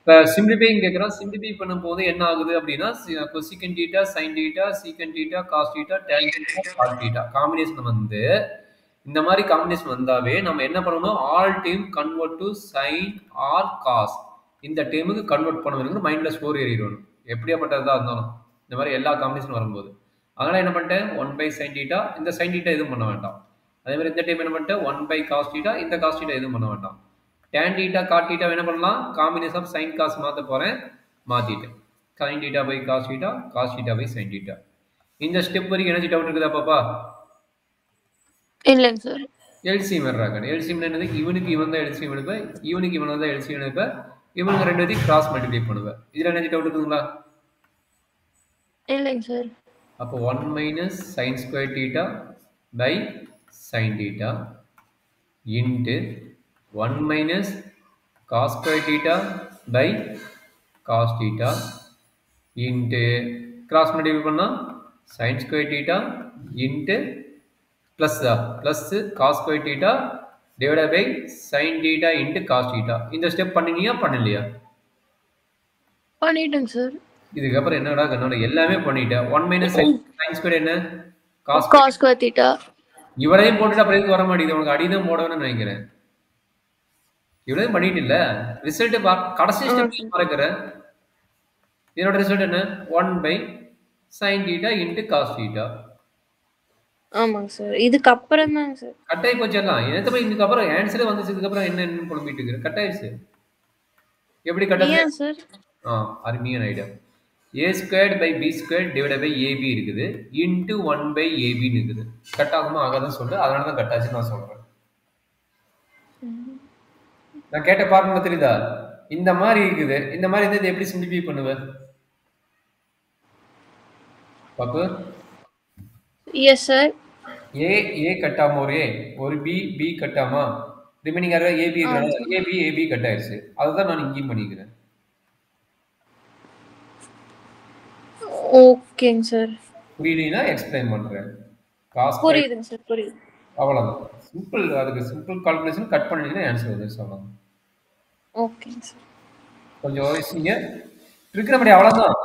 இப்போ சிம்பிளிஃபைங் கேட்குறோம். சிம்பிளிஃபை பண்ணும்போது என்ன ஆகுது அப்படின்னா cosecant theta sine theta secant theta cos theta tan theta cot theta combination வந்து இந்த மாதிரி காம்பினேஷன் வந்தாவே நம்ம என்ன பண்ணணும் all term convert to sine or cos இந்த டீமுக்கு கன்வெர்ட் பண்ணணும் மைண்ட்ல ஸ்கோர் ஏறிடணும் எப்படியாப்பட்டதா இருந்தாலும் இந்த மாதிரி எல்லா காம்பினேஷன் வரும்போது அதனால என்ன பண்ணிட்டேன் 1 பை சைன் டீட்டா இந்த சைன் டீட்டா எதுவும் பண்ண வேண்டாம் அதே மாதிரி இந்த டைம் என்ன பண்ணிட்டேன் 1 பை காஸ் டீட்டா இந்த காஸ் டீட்டா எதுவும் பண்ண வேண்டாம் tan theta cot theta என்ன பண்ணலாம் காம்பினேஷன் ஆஃப் sin cos மாத்த போறேன் மாத்திட்டேன் sin theta by cos theta by sin theta இந்த ஸ்டெப் வரைக்கும் எனர்ஜி டவுட் இருக்குதா பாப்பா இல்லங்க சார் எல்சிஎம் வர்றாங்க எல்சிஎம் என்னது இவனுக்கு இவன் தான் எல்சிஎம் எடுப்பேன் இவனுக்கு இவன் தான் எல்சிஎம் எடுப்பேன் இவனுக்கு ரெண்டு பேத்தையும் கிராஸ் மல்டிப்ளை பண்ணுவேன் இதுல எனர்ஜி டவுட் இருக்குங்களா இல்லங்க சார் அப்போ 1 minus sine square theta by sin theta into 1 minus cos square theta by cos theta into cross multiply பண்ணா sin square theta into plus cos square theta divided by sin theta into cos theta இந்த step பண்ணினியா பண்ணலையா பண்ணிட்டேங்க sir இதுக்கு அப்புறம் என்னடா கண்ணோட எல்லாமே பண்ணிட்டேன் 1 minus sin square என்ன cos square theta இவரையும் போட்டுட்டு அப்புறம் எதுக்கு வர மாட்டேங்குது உனக்கு அடிதான் போடணும்னு நினைக்கிறேன் இவ்வளவு பண்ணிட்டு இல்ல ரிசல்ட் கடைசி ஸ்டெப் மறக்கிறேன் இதோட ரிசல்ட் என்ன 1 by sin theta into cos theta ஆமாங்க சார் இதுக்கு அப்புறம் தான் சார் கட்டாய் போச்சலாம் என்னத்த இதுக்கு அப்புறம் ஆன்சரே வந்துச்சதுக்கு அப்புறம் என்ன புலம்பிட்டு இருக்கு கட்டாயிடுச்சு எப்படி கட்டாய் சார் அருமையான idea a squared by b squared divided by ab இருக்குது into 1 by ab ன்னு இருக்குது கட் ஆகுமா ஆகாதுன்னு சொல்லிட்டு அதனால தான் கட்டாச்சுன்னு நான் சொல்றேன் நான் கேட்ட பார்முலா தெரியுதா இந்த மாதிரி இருக்குது இந்த மாதிரி இருந்து எப்படி சிம்பிளிஃபை பண்ணுவ பாப்பு எஸ் சார் ஏ கட்டாம ஒரு பி கட்டாமா ரிமைனிங் ஏபி ஏபி கட் ஆயிடுச்சு அதுதான் நான் இங்கேயும் பண்ணிக்கிறேன் ஓகேங்க சார் புரியலனா எக்ஸ்பிளைன் பண்றேன் புரியுதுங்க சார் புரியுது அவ்வளவுதான் சிம்பிள் அதுக்கு சிம்பிள் கால்குலேஷன் கட் பண்ணிட்டீங்கன்னா ஆன்சர் வந்துருச்சு அவ்வளவுதான் ஓகேங்க சார் கொஞ்சம் யோசிங்க இருக்கிற மாதிரி அவ்வளவுதான்